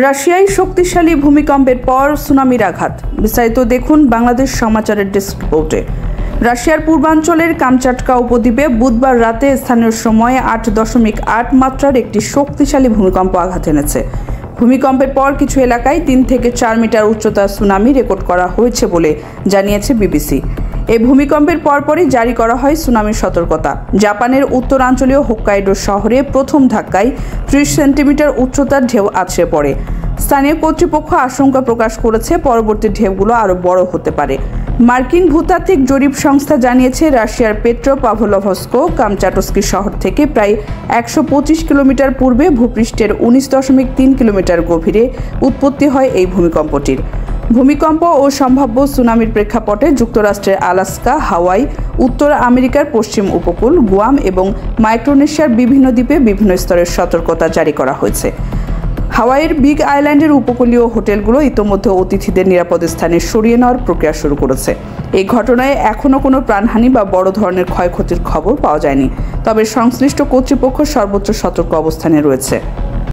রাশিয়ায় শক্তিশালী ভূমিকম্পের পর সুনামির আঘাত। বিস্তারিত দেখুন বাংলাদেশ সমাচারের ডেস্ক রিপোর্টে। রাশিয়ার পূর্বাঞ্চলের কামচাটকা উপদ্বীপে বুধবার রাতে স্থানীয় সময়ে 8.8 মাত্রার একটি শক্তিশালী ভূমিকম্প আঘাত এনেছে। ভূমিকম্পের পর কিছু এলাকায় 3 থেকে 4 মিটার উচ্চতার সুনামি রেকর্ড করা হয়েছে বলে জানিয়েছে বিবিসি। এই ভূমিকম্পের পরপরই জারি করা হয় সুনামির সতর্কতা। জাপানের উত্তরাঞ্চলীয় হোক্কাইডো শহরে প্রথম ধাক্কায় 30 সেন্টিমিটার উচ্চতার ঢেউ আছড়ে পড়ে। স্থানীয় কর্তৃপক্ষ আশঙ্কা প্রকাশ করেছে পরবর্তী ঢেউগুলো আরও বড় হতে পারে। মার্কিন ভূতাত্ত্বিক জরিপ সংস্থা জানিয়েছে রাশিয়ার পেট্রোপাভলোভস্ক কামচাটস্কি শহর থেকে প্রায় 125 কিলোমিটার পূর্বে ভূপৃষ্ঠের 19.3 কিলোমিটার গভীরে উৎপত্তি হয় এই ভূমিকম্পটির। ভূমিকম্প ও সম্ভাব্য সুনামির প্রেক্ষাপটে যুক্তরাষ্ট্রের আলাস্কা, হাওয়াই, উত্তর আমেরিকার পশ্চিম উপকূল, গুয়াম এবং মাইক্রোনেশিয়ার বিভিন্ন দ্বীপে বিভিন্ন স্তরের সতর্কতা জারি করা হয়েছে। হাওয়াইয়ের বিগ আইল্যান্ডের উপকূলীয় হোটেলগুলো ইতোমধ্যে অতিথিদের নিরাপদ স্থানে সরিয়ে নেওয়ার প্রক্রিয়া শুরু করেছে। এই ঘটনায় এখনও কোনো প্রাণহানি বা বড় ধরনের ক্ষয়ক্ষতির খবর পাওয়া যায়নি, তবে সংশ্লিষ্ট কর্তৃপক্ষ সর্বোচ্চ সতর্ক অবস্থানে রয়েছে।